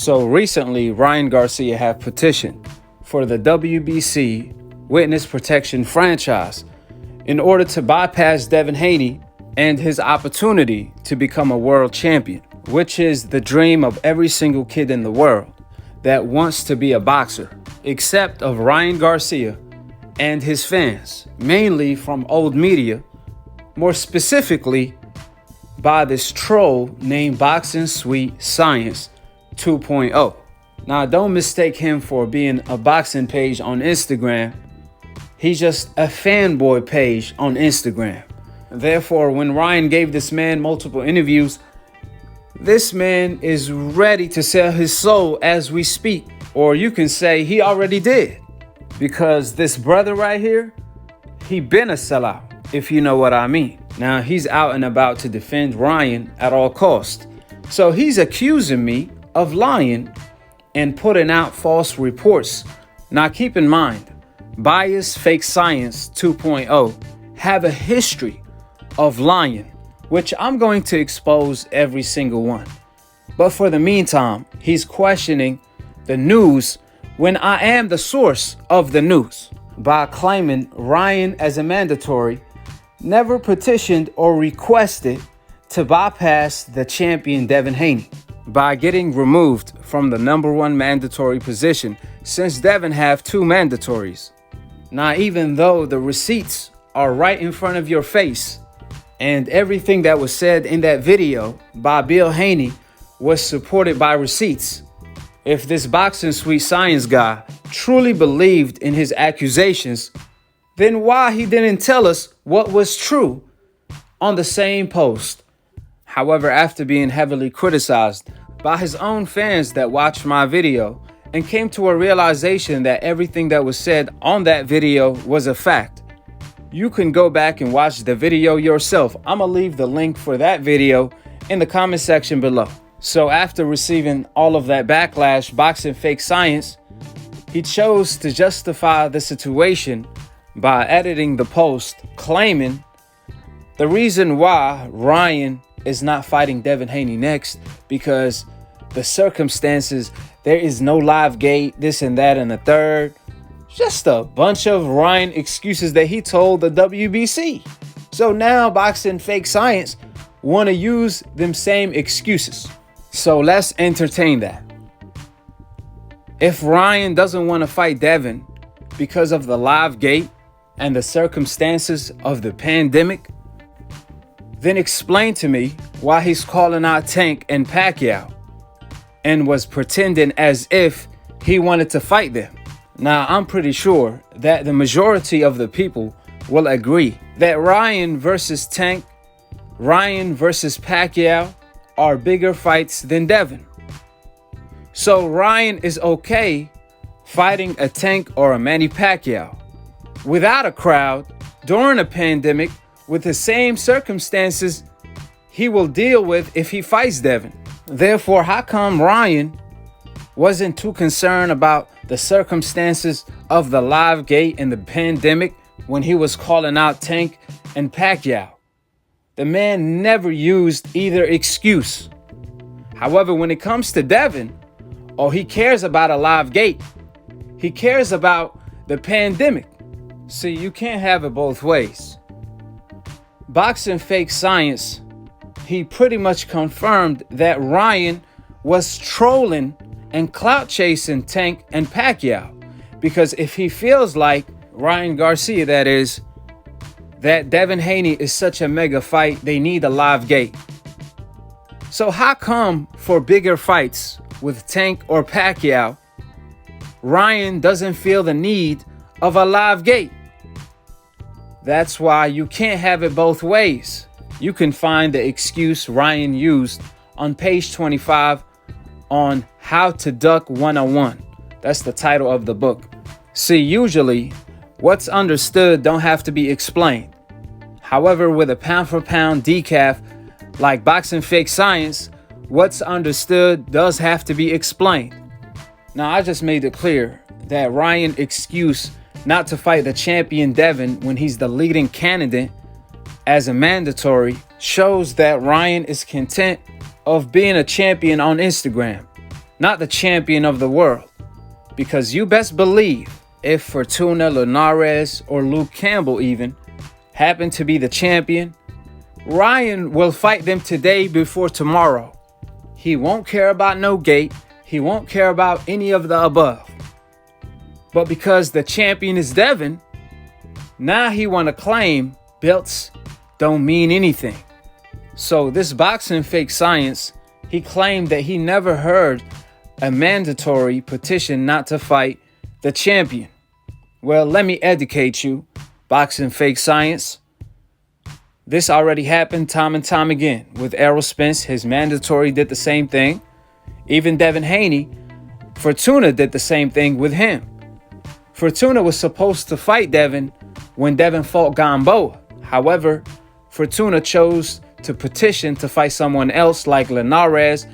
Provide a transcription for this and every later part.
So recently, Ryan Garcia have petitioned for the WBC Witness Protection franchise in order to bypass Devin Haney and his opportunity to become a world champion, which is the dream of every single kid in the world that wants to be a boxer, except of Ryan Garcia and his fans, mainly from old media, more specifically by this troll named BoxingSweetScience 2.0. Now, don't mistake him for being a boxing page on Instagram. He's just a fanboy page on Instagram. Therefore, when Ryan gave this man multiple interviews, this man is ready to sell his soul as we speak. Or you can say he already did. Because this brother right here, he been a sellout, if you know what I mean. Now, he's out and about to defend Ryan at all costs. So he's accusing me of lying and putting out false reports. Now, keep in mind, BiasFakeScience 2.0 have a history of lying, which I'm going to expose every single one. But for the meantime, he's questioning the news when I am the source of the news by claiming Ryan as a mandatory never petitioned or requested to bypass the champion Devin Haney by getting removed from the #1 mandatory position, since Devin have 2 mandatories. Now, even though the receipts are right in front of your face and everything that was said in that video by Bill Haney was supported by receipts, if this BoxingSweetScience guy truly believed in his accusations, then why he didn't tell us what was true on the same post? However, after being heavily criticized by his own fans that watched my video and came to a realization that everything that was said on that video was a fact, you can go back and watch the video yourself. I'm gonna leave the link for that video in the comment section below. So after receiving all of that backlash, BoxingFakeScience, he chose to justify the situation by editing the post, claiming the reason why Ryan is not fighting Devin Haney next because the circumstances, there is no live gate, this and that and the third. Just a bunch of Ryan excuses that he told the WBC. So now BoxingFakeScience want to use them same excuses. So let's entertain that. If Ryan doesn't want to fight Devin because of the live gate and the circumstances of the pandemic, then explain to me why he's calling out Tank and Pacquiao and was pretending as if he wanted to fight them. Now, I'm pretty sure that the majority of the people will agree that Ryan versus Tank, Ryan versus Pacquiao are bigger fights than Devin. So Ryan is okay fighting a Tank or a Manny Pacquiao without a crowd during a pandemic with the same circumstances he will deal with if he fights Devin. Therefore, how come Ryan wasn't too concerned about the circumstances of the live gate and the pandemic when he was calling out Tank and Pacquiao? The man never used either excuse. However, when it comes to Devin, he cares about a live gate. He cares about the pandemic. See, you can't have it both ways. BoxingFakeScience, he pretty much confirmed that Ryan was trolling and clout chasing Tank and Pacquiao, because if he feels like, Ryan Garcia that is, that Devin Haney is such a mega fight, they need a live gate. So how come for bigger fights with Tank or Pacquiao, Ryan doesn't feel the need of a live gate? That's why you can't have it both ways. You can find the excuse Ryan used on page 25 on How to Duck 101. That's the title of the book. See, usually what's understood don't have to be explained. However, with a pound for pound decaf like BoxingFakeScience, what's understood does have to be explained. Now, I just made it clear that Ryan's excuse not to fight the champion Devin when he's the leading candidate as a mandatory shows that Ryan is content of being a champion on Instagram. not the champion of the world. Because you best believe if Furtuna, Linares, or Luke Campbell even happen to be the champion, Ryan will fight them today before tomorrow. He won't care about no gate. He won't care about any of the above. But because the champion is Devin, now he want to claim belts don't mean anything. So this boxing fake science, he claimed that he never heard a mandatory petition not to fight the champion. Well, let me educate you, boxing fake science. This already happened time and time again. With Errol Spence, his mandatory did the same thing. Even Devin Haney, Furtuna did the same thing with him. Furtuna was supposed to fight Devin when Devin fought Gamboa. However, Furtuna chose to petition to fight someone else like Linares.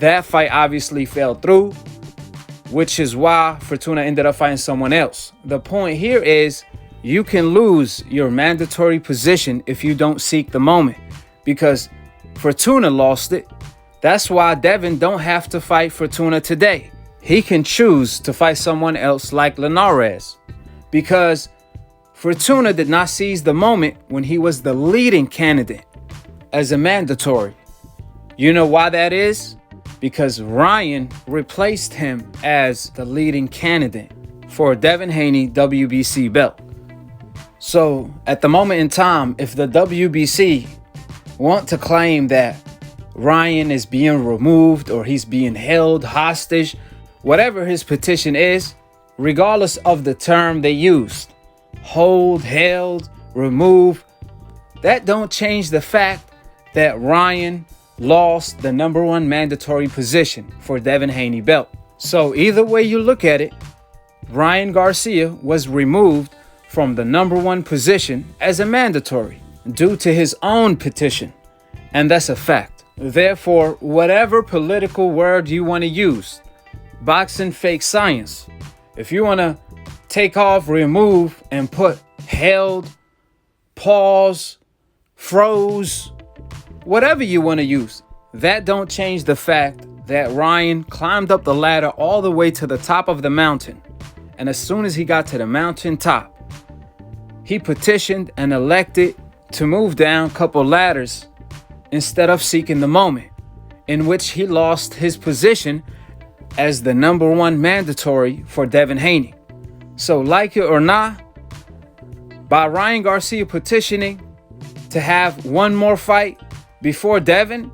That fight obviously fell through, which is why Furtuna ended up fighting someone else. The point here is you can lose your mandatory position if you don't seek the moment, because Furtuna lost it. That's why Devin don't have to fight Furtuna today. He can choose to fight someone else like Linares, because Furtuna did not seize the moment when he was the leading candidate as a mandatory. You know why that is? Because Ryan replaced him as the leading candidate for Devin Haney WBC belt. So at the moment in time, if the WBC want to claim that Ryan is being removed or he's being held hostage, whatever his petition is, regardless of the term they used, hold, held, remove, that don't change the fact that Ryan lost the #1 mandatory position for Devin Haney belt. So either way you look at it, Ryan Garcia was removed from the #1 position as a mandatory due to his own petition. And that's a fact. Therefore, whatever political word you want to use, boxing fake science, if you want to take off, remove, and put held, pause, froze, whatever you want to use, that don't change the fact that Ryan climbed up the ladder all the way to the top of the mountain. And as soon as he got to the mountain top, he petitioned and elected to move down a couple ladders instead of seeking the moment, in which he lost his position as the #1 mandatory for Devin Haney. So like it or not, by Ryan Garcia petitioning to have one more fight before Devin,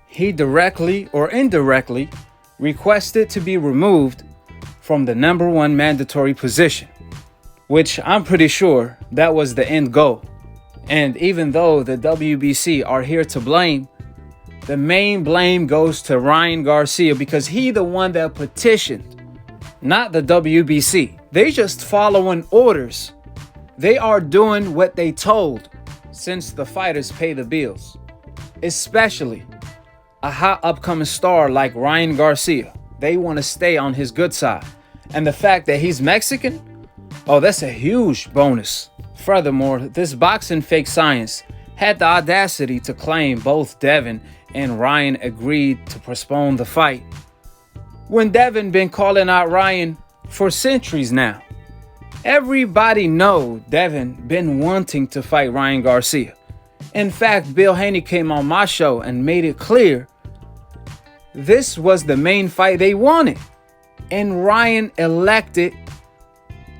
he directly or indirectly requested to be removed from the #1 mandatory position, which I'm pretty sure that was the end goal. And even though the WBC are here to blame, the main blame goes to Ryan Garcia because he the one that petitioned, not the WBC. They just following orders. They are doing what they told, since the fighters pay the bills. Especially a hot upcoming star like Ryan Garcia. They want to stay on his good side. And the fact that he's Mexican, oh, that's a huge bonus. Furthermore, this boxing fake science had the audacity to claim both Devin and Ryan agreed to postpone the fight, when Devin been calling out Ryan for centuries now. Everybody know Devin been wanting to fight Ryan Garcia. In fact, Bill Haney came on my show and made it clear this was the main fight they wanted. And Ryan elected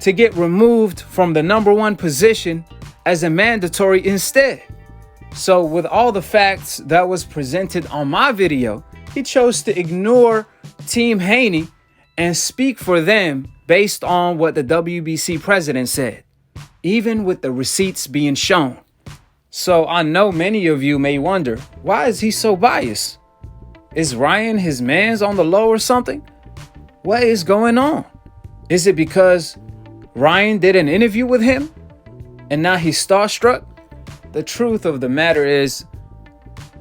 to get removed from the #1 position as a mandatory instead. So with all the facts that was presented on my video, he chose to ignore Team Haney and speak for them based on what the WBC president said, even with the receipts being shown. So I know many of you may wonder, why is he so biased? Is Ryan his man's on the low or something? What is going on? Is it because Ryan did an interview with him and now he's starstruck? The truth of the matter is,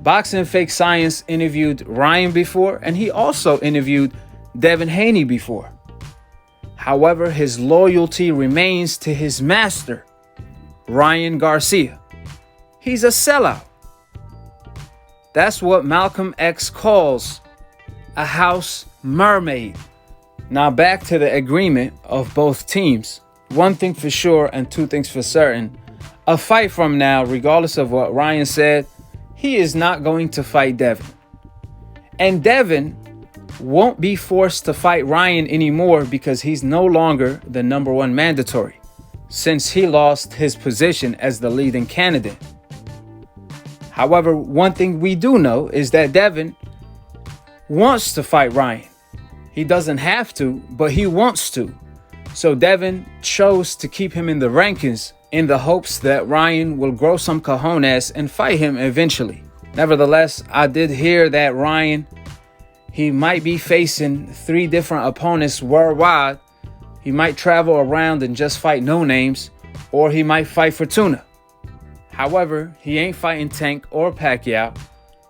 Boxing Fake Science interviewed Ryan before, and he also interviewed Devin Haney before. However, his loyalty remains to his master, Ryan Garcia. He's a sellout. That's what Malcolm X calls a house mermaid. Now back to the agreement of both teams. One thing for sure and two things for certain. A fight from now, regardless of what Ryan said, he is not going to fight Devin. And Devin won't be forced to fight Ryan anymore because he's no longer the #1 mandatory, since he lost his position as the leading candidate. However, one thing we do know is that Devin wants to fight Ryan. He doesn't have to, but he wants to. So Devin chose to keep him in the rankings in the hopes that Ryan will grow some cojones and fight him eventually. Nevertheless, I did hear that Ryan, he might be facing 3 different opponents worldwide. He might travel around and just fight no names, or he might fight Furtuna. However, he ain't fighting Tank or Pacquiao.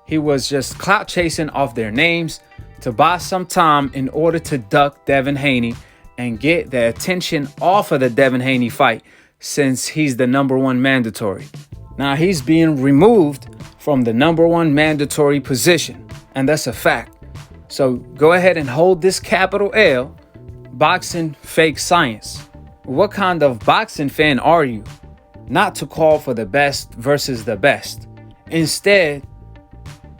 He was just clout chasing off their names to buy some time in order to duck Devin Haney and get the attention off of the Devin Haney fight, since he's the #1 mandatory. Now he's being removed from the #1 mandatory position, and that's a fact. So go ahead and hold this capital L, Boxing Fake Science. What kind of boxing fan are you? Not to call for the best versus the best. Instead,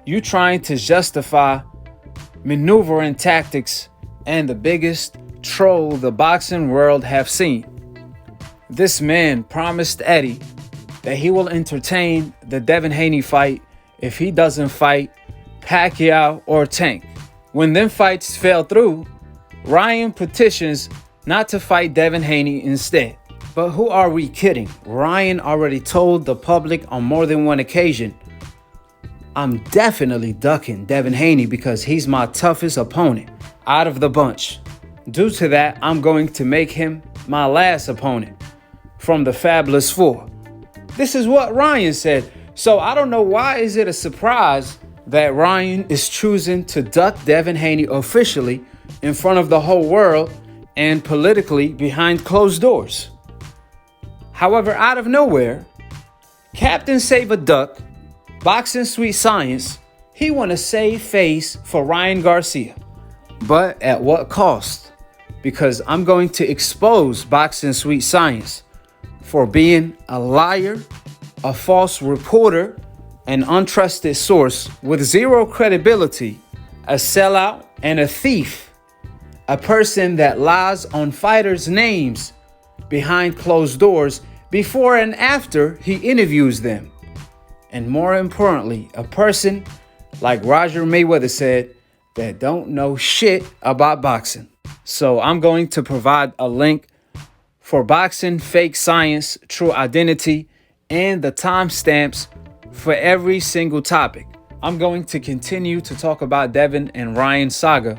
you trying to justify maneuvering tactics and the biggest troll the boxing world have seen. This man promised Eddie that he will entertain the Devin Haney fight if he doesn't fight Pacquiao or Tank. When them fights fell through, Ryan petitions not to fight Devin Haney instead. But who are we kidding? Ryan already told the public on more than one occasion, I'm definitely ducking Devin Haney because he's my toughest opponent out of the bunch. Due to that, I'm going to make him my last opponent from the Fabulous Four. This is what Ryan said. So I don't know, why is it a surprise that Ryan is choosing to duck Devin Haney officially in front of the whole world and politically behind closed doors? However, out of nowhere, Captain Save a Duck, Boxing Sweet Science, he want to save face for Ryan Garcia. But at what cost? Because I'm going to expose Boxing Sweet Science for being a liar, a false reporter, an untrusted source with zero credibility, a sellout, and a thief. A person that lies on fighters' names behind closed doors before and after he interviews them. And more importantly, a person, like Roger Mayweather said, that don't know shit about boxing. So I'm going to provide a link for Boxing Fake Science True Identity and the timestamps for every single topic. I'm going to continue to talk about Devin and Ryan saga,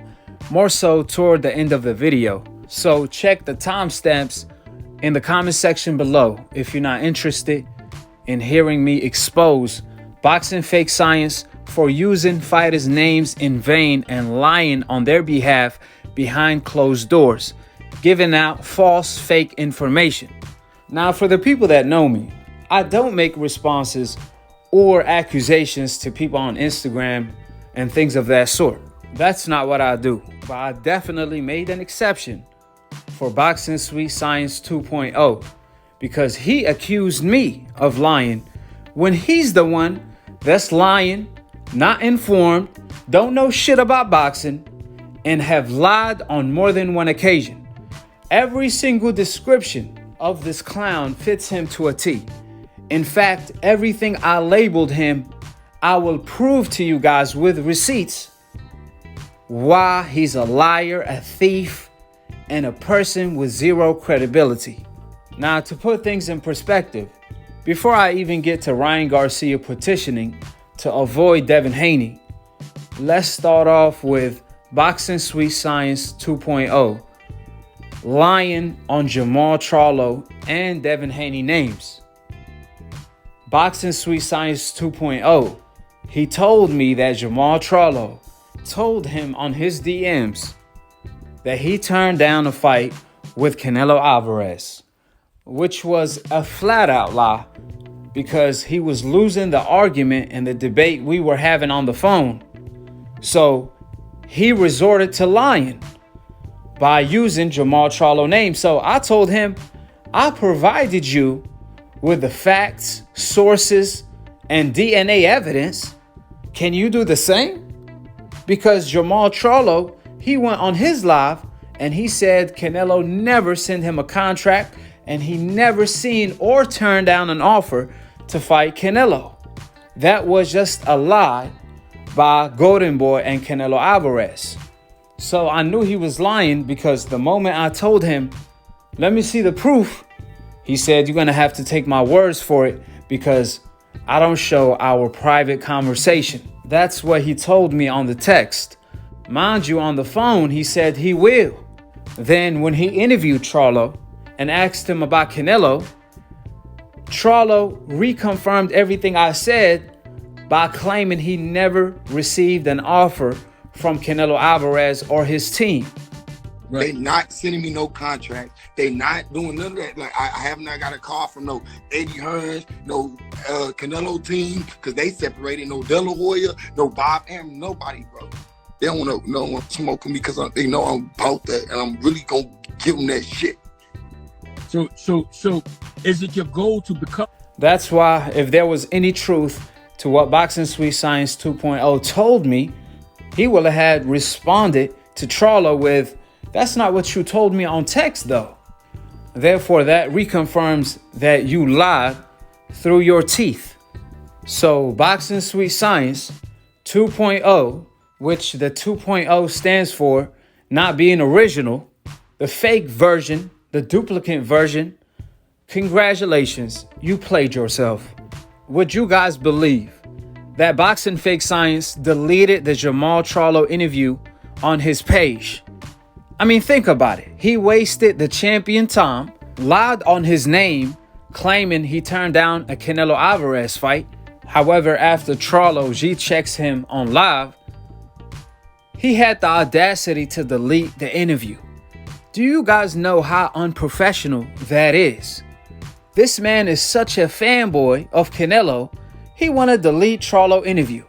more so toward the end of the video. So check the timestamps in the comment section below if you're not interested in hearing me expose Boxing Fake Science for using fighters' names in vain and lying on their behalf behind closed doors, giving out false, fake information. Now, for the people that know me, I don't make responses or accusations to people on Instagram and things of that sort. That's not what I do. But I definitely made an exception for BoxingSweetScience 2.0 because he accused me of lying when he's the one that's lying, not informed, don't know shit about boxing, and have lied on more than one occasion. Every single description of this clown fits him to a T. In fact, everything I labeled him, I will prove to you guys with receipts why he's a liar, a thief, and a person with zero credibility. Now, to put things in perspective, before I even get to Ryan Garcia petitioning to avoid Devin Haney, let's start off with Boxing Sweet Science 2.0 lying on Jamal Charlo and Devin Haney names. Boxing Sweet Science 2.0, he told me that Jamal Charlo told him on his DMs that he turned down a fight with Canelo Alvarez, which was a flat out lie because he was losing the argument and the debate we were having on the phone. So he resorted to lying by using Jamal Charlo name. So I told him, I provided you with the facts, sources, and DNA evidence. Can you do the same? Because Jamal Charlo, he went on his live and he said Canelo never sent him a contract and he never seen or turned down an offer to fight Canelo. That was just a lie by Golden Boy and Canelo Alvarez. So I knew he was lying because the moment I told him, let me see the proof, he said, you're going to have to take my words for it because I don't show our private conversation. That's what he told me on the text. Mind you, on the phone, he said he will. Then when he interviewed Charlo and asked him about Canelo, Charlo reconfirmed everything I said by claiming he never received an offer from Canelo Alvarez or his team. Right. They not sending me no contract. They not doing none of that. Like I have not got a call from no Eddie Hearns, no Canelo team, because they separated. No De La Hoya, no Bob Arum, nobody, bro. They don't want to smoke with me because they know I'm about that, and I'm really gonna give them that shit. So is it your goal to become? That's why if there was any truth to what BoxingSweetScience2.0 told me, he would have had responded to Charlo with, that's not what you told me on text though. Therefore, that reconfirms that you lied through your teeth. So Boxing Sweet Science 2.0, which the 2.0 stands for not being original, the fake version, the duplicate version, congratulations, you played yourself. Would you guys believe that Boxing Fake Science deleted the Jamal Charlo interview on his page? I mean, think about it. He wasted the champion time, lied on his name, claiming he turned down a Canelo Alvarez fight. However, after Charlo G-checks him on live, he had the audacity to delete the interview. Do you guys know how unprofessional that is? This man is such a fanboy of Canelo, he want to delete Charlo interview.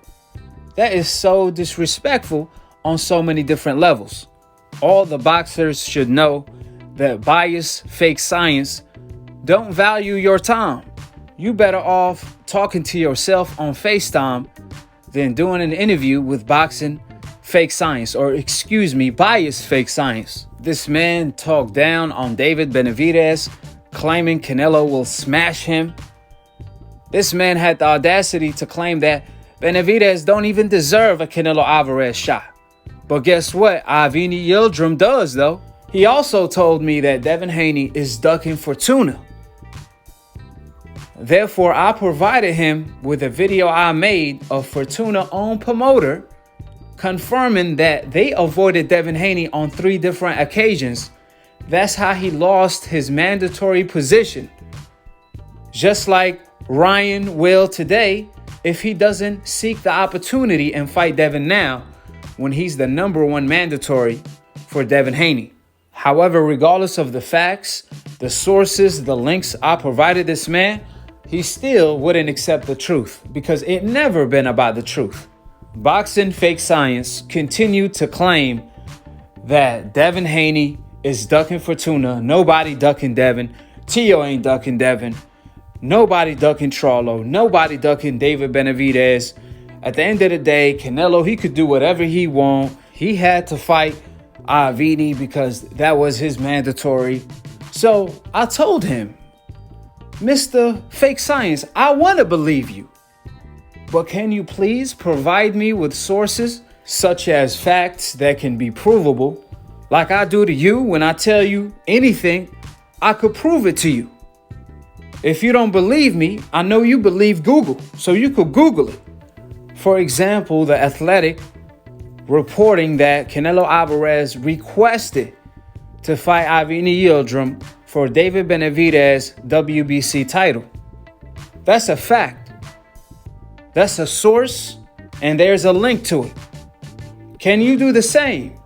That is so disrespectful on so many different levels. All the boxers should know that BiasFakeScience don't value your time. You better off talking to yourself on FaceTime than doing an interview with BoxingSweetScience, or excuse me, BiasFakeScience. This man talked down on David Benavidez, claiming Canelo will smash him. This man had the audacity to claim that Benavidez don't even deserve a Canelo Alvarez shot. But guess what? AKHi Yildirim does, though. He also told me that Devin Haney is ducking Furtuna. Therefore, I provided him with a video I made of Furtuna's own promoter confirming that they avoided Devin Haney on 3 different occasions. That's how he lost his mandatory position. Just like Ryan will today if he doesn't seek the opportunity and fight Devin now when he's the #1 mandatory for Devin Haney. However, regardless of the facts, the sources, the links I provided this man, he still wouldn't accept the truth because it never been about the truth. Boxing Fake Science continued to claim that Devin Haney is ducking Furtuna. Nobody ducking Devin. Tio ain't ducking Devin. Nobody ducking Charlo. Nobody ducking David Benavidez. At the end of the day, Canelo, he could do whatever he want. He had to fight AKHi because that was his mandatory. So I told him, Mr. Fake Science, I want to believe you. But can you please provide me with sources such as facts that can be provable? Like I do to you when I tell you anything, I could prove it to you. If you don't believe me, I know you believe Google, so you could Google it. For example, The Athletic reporting that Canelo Alvarez requested to fight AKHi Yildirim for David Benavidez' WBC title. That's a fact. That's a source, and there's a link to it. Can you do the same?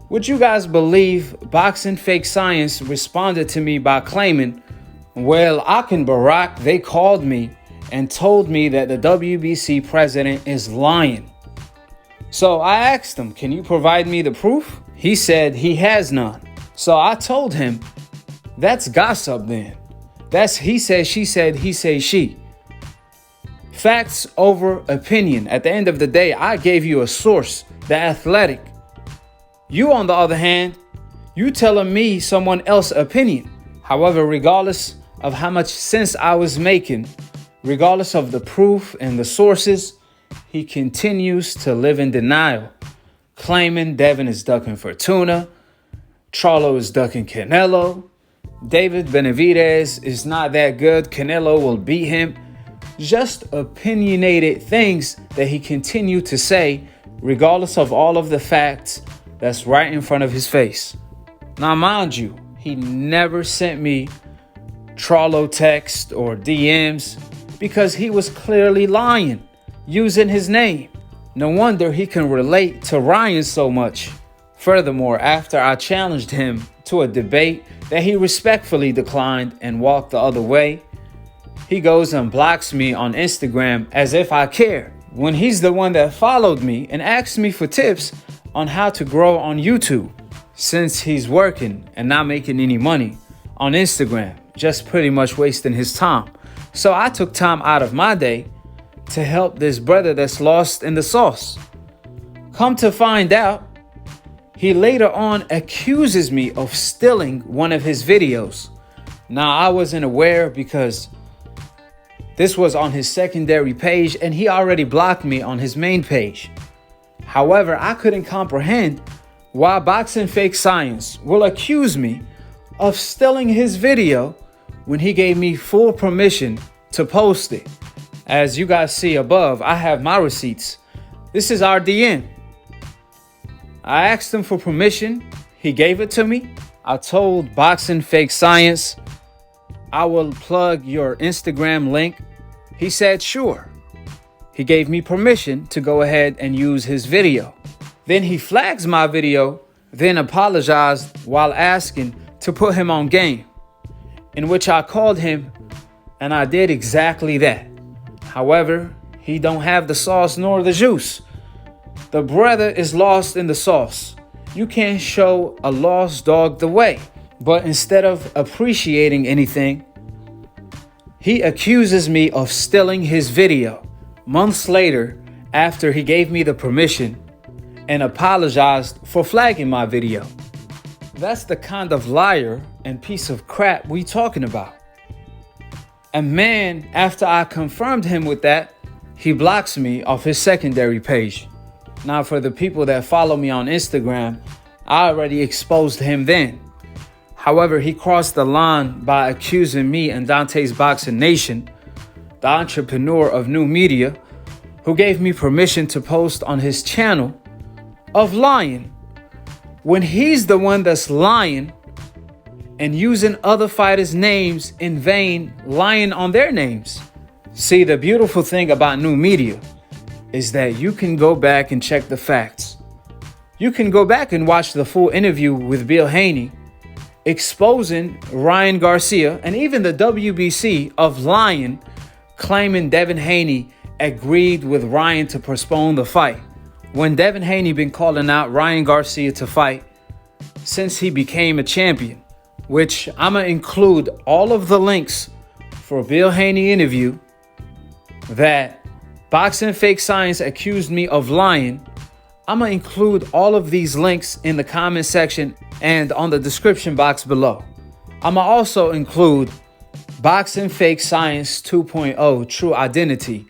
Would you guys believe Boxing Fake Science responded to me by claiming, well, Akin Barak, they called me and told me that the WBC president is lying. So I asked him, can you provide me the proof? He said he has none. So I told him, that's gossip then. That's he said, she said, he say, she. Facts over opinion. At the end of the day, I gave you a source, The Athletic. You, on the other hand, you telling me someone else's opinion. However, regardless of how much sense I was making, regardless of the proof and the sources, he continues to live in denial, claiming Devin is ducking Furtuna, Charlo is ducking Canelo, David Benavidez is not that good, Canelo will beat him. Just opinionated things that he continued to say, regardless of all of the facts that's right in front of his face. Now, mind you, he never sent me Charlo text or DMs because he was clearly lying, using his name. No wonder he can relate to Ryan so much. Furthermore, after I challenged him to a debate that he respectfully declined and walked the other way, he goes and blocks me on Instagram as if I care, when he's the one that followed me and asked me for tips on how to grow on YouTube, since he's working and not making any money on Instagram, just pretty much wasting his time. So I took time out of my day to help this brother that's lost in the sauce. Come to find out, he later on accuses me of stealing one of his videos. Now, I wasn't aware because this was on his secondary page and he already blocked me on his main page. However, I couldn't comprehend why BoxingSweetScience will accuse me of stealing his video when he gave me full permission to post it. As you guys see above, I have my receipts. This is our DM. I asked him for permission. He gave it to me. I told BoxingSweetScience, I will plug your Instagram link. He said, sure. He gave me permission to go ahead and use his video. Then he flags my video, then apologized while asking to put him on game, in which I called him and I did exactly that. However, he don't have the sauce nor the juice. The brother is lost in the sauce. You can't show a lost dog the way. But instead of appreciating anything, he accuses me of stealing his video. Months later, after he gave me the permission and apologized for flagging my video. That's the kind of liar and piece of crap we talking about. And man, after I confirmed him with that, he blocks me off his secondary page. Now, for the people that follow me on Instagram, I already exposed him then. However, he crossed the line by accusing me and Dante's Boxing Nation, the entrepreneur of new media, who gave me permission to post on his channel, of lying, when he's the one that's lying and using other fighters' names in vain, lying on their names. See, the beautiful thing about new media is that you can go back and check the facts. You can go back and watch the full interview with Devin Haney exposing Ryan Garcia and even the WBC of lying, claiming Devin Haney agreed with Ryan to postpone the fight, when Devin Haney been calling out Ryan Garcia to fight since he became a champion, which I'm going to include all of the links for Devin Haney interview that BoxingSweetScience accused me of lying. I'm going to include all of these links in the comment section and on the description box below. I'm going to also include BoxingSweetScience 2.0 True Identity.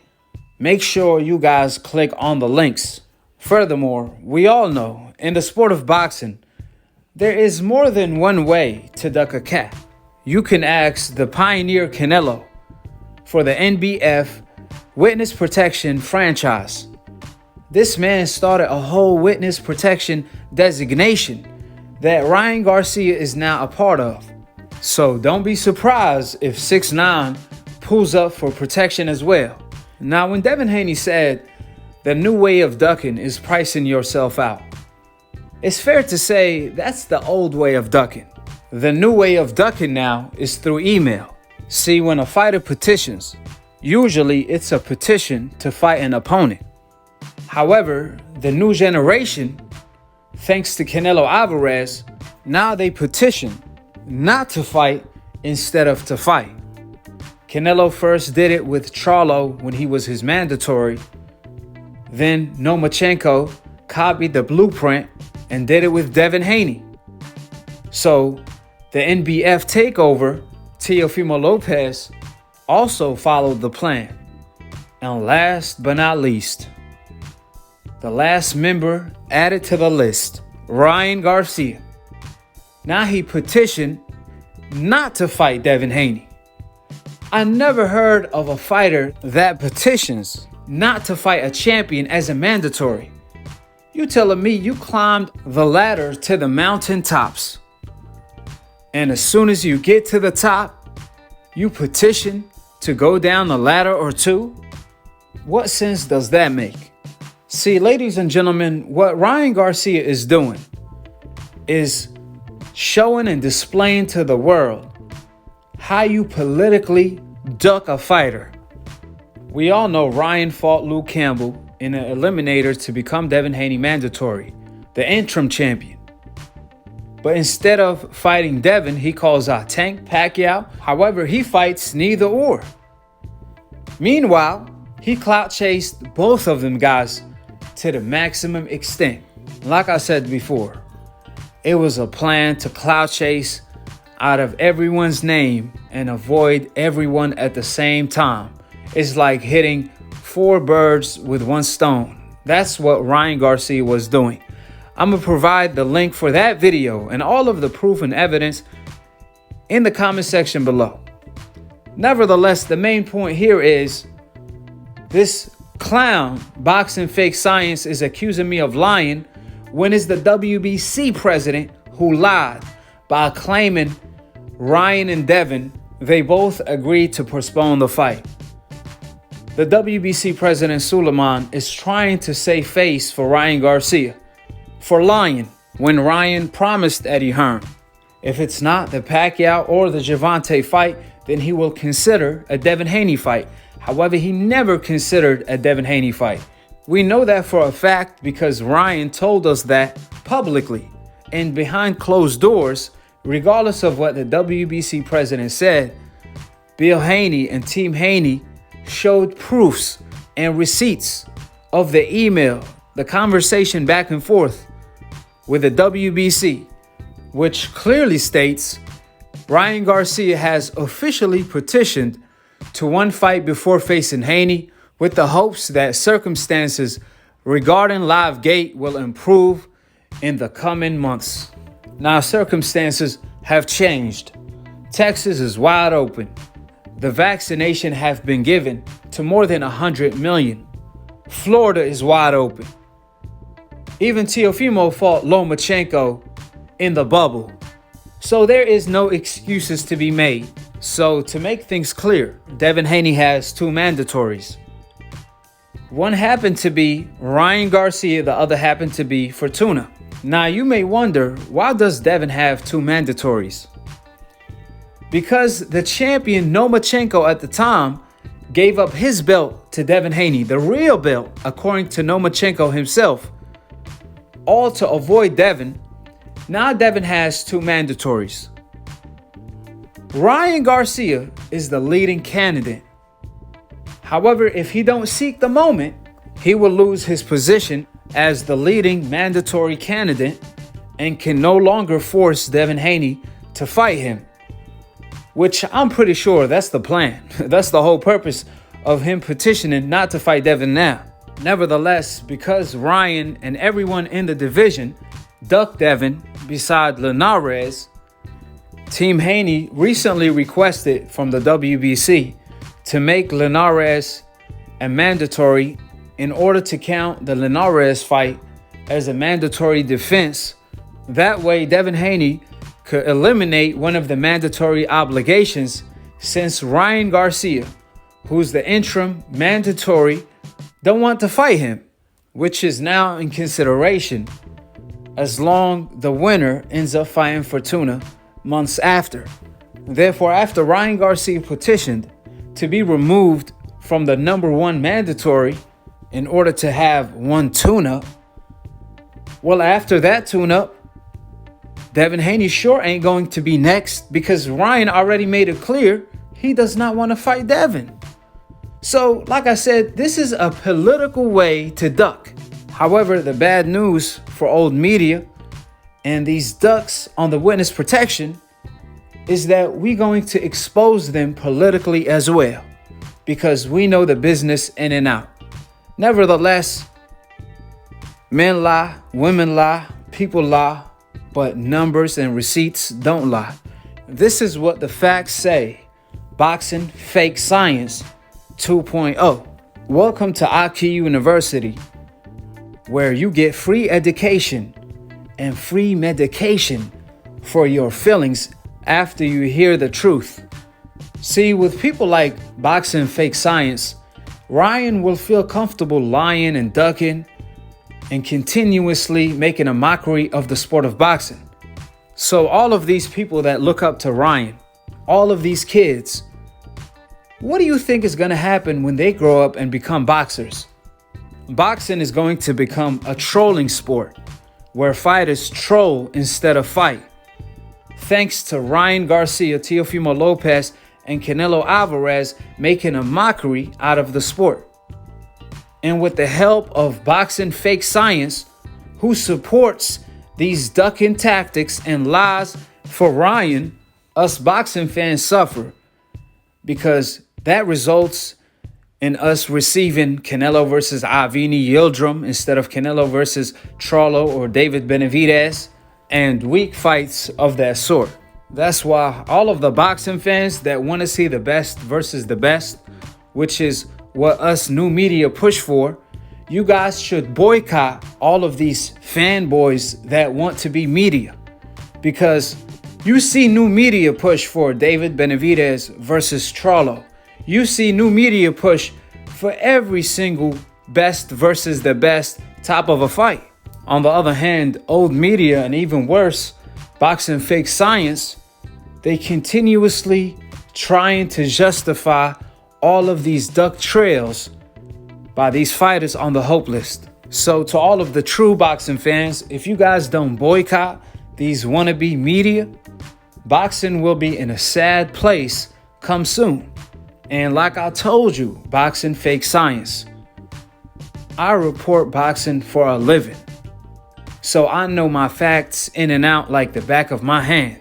Make sure you guys click on the links. Furthermore, we all know in the sport of boxing, there is more than one way to duck a cat. You can ask the pioneer Canelo for the NBF Witness Protection franchise. This man started a whole witness protection designation that Ryan Garcia is now a part of. So don't be surprised if 6ix9ine pulls up for protection as well. Now, when Devin Haney said the new way of ducking is pricing yourself out, it's fair to say that's the old way of ducking. The new way of ducking now is through email. See, when a fighter petitions, usually it's a petition to fight an opponent. However, the new generation, thanks to Canelo Alvarez, now they petition not to fight instead of to fight. Canelo first did it with Charlo when he was his mandatory. Then Lomachenko copied the blueprint and did it with Devin Haney. So the NBF takeover, Teofimo Lopez, also followed the plan. And last but not least, the last member added to the list, Ryan Garcia. Now he petitioned not to fight Devin Haney. I never heard of a fighter that petitions not to fight a champion as a mandatory. You telling me you climbed the ladder to the mountaintops, and as soon as you get to the top, you petition to go down a ladder or two? What sense does that make? See, ladies and gentlemen, what Ryan Garcia is doing is showing and displaying to the world how you politically duck a fighter. We all know Ryan fought Luke Campbell in an eliminator to become Devin Haney mandatory, the interim champion. But instead of fighting Devin, he calls out Tank Pacquiao. However, he fights neither or. Meanwhile, he clout chased both of them guys to the maximum extent. Like I said before, it was a plan to clout chase out of everyone's name and avoid everyone at the same time. It's like hitting 4 birds with 1 stone. That's what Ryan Garcia was doing. I'm going to provide the link for that video and all of the proof and evidence in the comment section below. Nevertheless, the main point here is this clown, BoxingFakeScience, is accusing me of lying when it's the WBC president who lied by claiming Ryan and Devin, they both agreed to postpone the fight. The WBC president Suleiman is trying to save face for Ryan Garcia for lying when Ryan promised Eddie Hearn, if it's not the Pacquiao or the Gervonta fight, then he will consider a Devin Haney fight. However, he never considered a Devin Haney fight. We know that for a fact because Ryan told us that publicly and behind closed doors. Regardless of what the WBC president said, Bill Haney and Team Haney showed proofs and receipts of the email, the conversation back and forth with the WBC, which clearly states Ryan Garcia has officially petitioned to 1 fight before facing Haney with the hopes that circumstances regarding Live Gate will improve in the coming months. Now, circumstances have changed. Texas is wide open. The vaccination have been given to more than 100 million. Florida is wide open. Even Teofimo fought Lomachenko in the bubble. So there is no excuses to be made. So to make things clear, Devin Haney has 2 mandatories. One happened to be Ryan Garcia, the other happened to be Furtuna. Now you may wonder, why does Devin have 2 mandatories? Because the champion Lomachenko at the time gave up his belt to Devin Haney, the real belt, according to Lomachenko himself, all to avoid Devin. Now Devin has 2 mandatories. Ryan Garcia is the leading candidate. However, if he don't seek the moment, he will lose his position as the leading mandatory candidate and can no longer force Devin Haney to fight him, which I'm pretty sure that's the plan. That's the whole purpose of him petitioning not to fight Devin now. Nevertheless, because Ryan and everyone in the division ducked Devin beside Linares, Team Haney recently requested from the WBC to make Linares a mandatory in order to count the Linares fight as a mandatory defense. That way, Devin Haney could eliminate one of the mandatory obligations, since Ryan Garcia, who's the interim mandatory, don't want to fight him, which is now in consideration as long the winner ends up fighting Furtuna months after. Therefore, after Ryan Garcia petitioned to be removed from the #1 mandatory in order to have one tune-up. Well, after that tune-up, Devin Haney sure ain't going to be next because Ryan already made it clear he does not want to fight Devin. So, like I said, this is a political way to duck. However, the bad news for old media and these ducks on the witness protection is that we're going to expose them politically as well, because we know the business in and out. Nevertheless, men lie, women lie, people lie, but numbers and receipts don't lie. This is what the facts say. BoxingSweetScience 2.0. Welcome to AKHi University, where you get free education and free medication for your feelings after you hear the truth. See, with people like BoxingSweetScience, Ryan will feel comfortable lying and ducking and continuously making a mockery of the sport of boxing. So all of these people that look up to Ryan, all of these kids, what do you think is going to happen when they grow up and become boxers? Boxing is going to become a trolling sport where fighters troll instead of fight. Thanks to Ryan Garcia, Teofimo Lopez, and Canelo Alvarez making a mockery out of the sport. And with the help of BoxingSweetScience, who supports these ducking tactics and lies for Ryan, us boxing fans suffer, because that results in us receiving Canelo versus Avni Yildirim instead of Canelo versus Charlo or David Benavidez, and weak fights of that sort. That's why all of the boxing fans that want to see the best versus the best, which is what us new media push for, you guys should boycott all of these fanboys that want to be media. Because you see new media push for David Benavidez versus Charlo. You see new media push for every single best versus the best type of a fight. On the other hand, old media, and even worse, BoxingSweetScience, they continuously trying to justify all of these duck trails by these fighters on the hope list. So to all of the true boxing fans, if you guys don't boycott these wannabe media, boxing will be in a sad place come soon. And like I told you, BoxingSweetScience, I report boxing for a living. So I know my facts in and out like the back of my hand.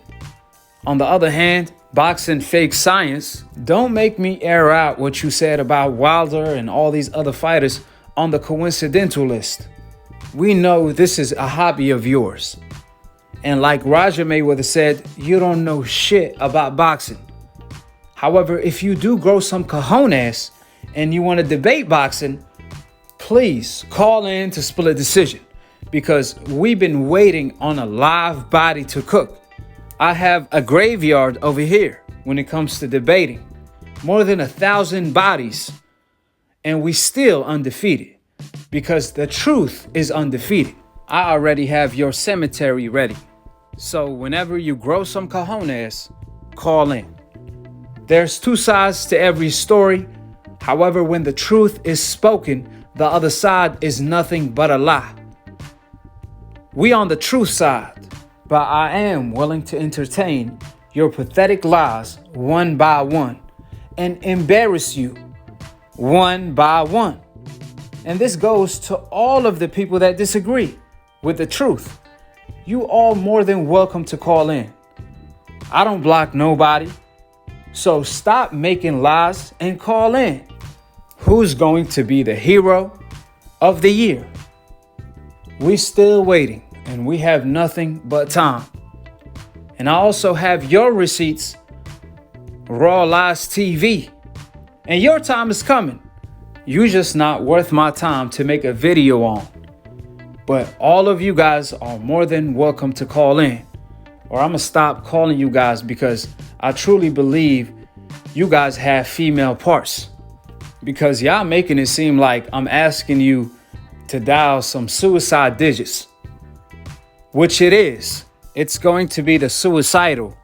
On the other hand, BoxingSweetScience, don't make me air out what you said about Wilder and all these other fighters on the coincidental list. We know this is a hobby of yours. And like Roger Mayweather said, you don't know shit about boxing. However, if you do grow some cojones and you want to debate boxing, please call in to Split Decision, because we've been waiting on a live body to cook. I have a graveyard over here when it comes to debating. More than 1,000 bodies, and we still undefeated, because the truth is undefeated. I already have your cemetery ready. So whenever you grow some cojones, call in. There's two sides to every story. However, when the truth is spoken, the other side is nothing but a lie. We on the truth side, but I am willing to entertain your pathetic lies one by one and embarrass you one by one. And this goes to all of the people that disagree with the truth. You all more than welcome to call in. I don't block nobody. So stop making lies and call in. Who's going to be the hero of the year? We're still waiting, and we have nothing but time. And I also have your receipts, Raw Lies TV. And your time is coming. You're just not worth my time to make a video on. But all of you guys are more than welcome to call in. Or I'm going to stop calling you guys, because I truly believe you guys have female parts. Because y'all making it seem like I'm asking you to dial some suicide digits. Which it is. It's going to be the suicidal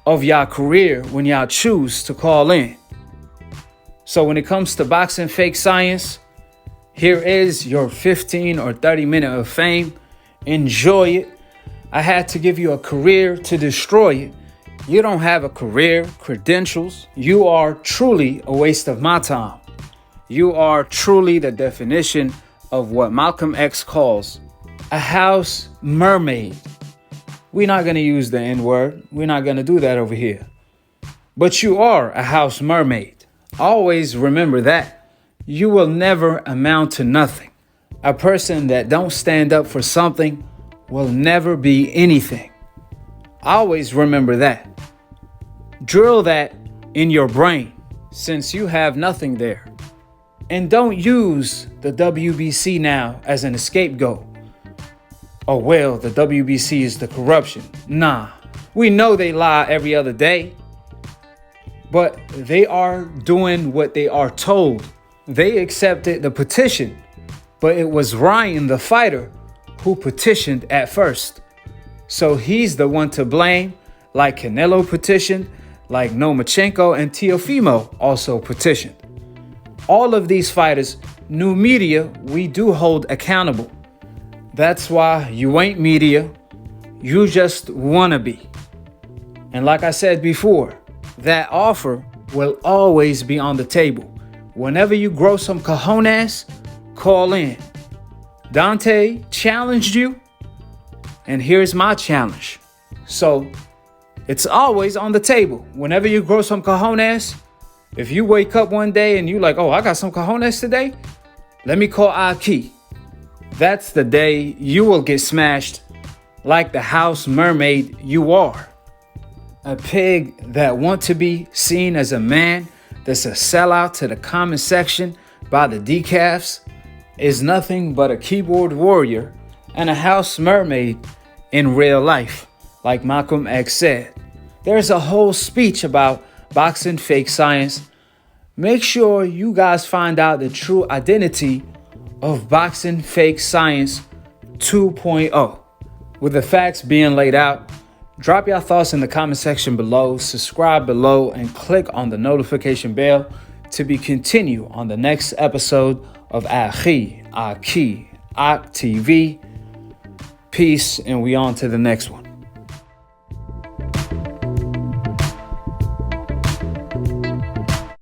of y'all career when y'all choose to call in. So when it comes to BoxingSweetScience, Here is your 15 or 30 minutes of fame. Enjoy it. I had to give you a career to destroy it. You don't have a career, credentials. You are truly a waste of my time. You are truly the definition of what Malcolm X calls a house mermaid. We're not going to use the N-word. We're not going to do that over here. But you are a house mermaid. Always remember that. You will never amount to nothing. A person that don't stand up for something will never be anything. Always remember that. Drill that in your brain since you have nothing there. And don't use the WBC now as an scapegoat. Oh, well, the WBC is the corruption. Nah, we know they lie every other day. But they are doing what they are told. They accepted the petition, but it was Ryan, the fighter, who petitioned at first. So he's the one to blame, like Canelo petitioned, like Lomachenko and Teofimo also petitioned. All of these fighters, new media, we do hold accountable. That's why you ain't media, you just wanna be. And like I said before, that offer will always be on the table. Whenever you grow some cojones, call in. Dante challenged you, and here's my challenge. So it's always on the table. Whenever you grow some cojones, if you wake up one day and you like, oh, I got some cojones today, let me call AKHi. That's the day you will get smashed like the house mermaid you are. A pig that want to be seen as a man that's a sellout to the comment section by the decafs is nothing but a keyboard warrior and a house mermaid in real life, like Malcolm X said. There's a whole speech about boxing fake science. Make sure you guys find out the true identity of boxing fake science 2.0. With the facts being laid out, drop your thoughts in the comment section below, subscribe below, and click on the notification bell to be continued on the next episode of AKHi EXPOSE TV. Peace, and we on to the next one.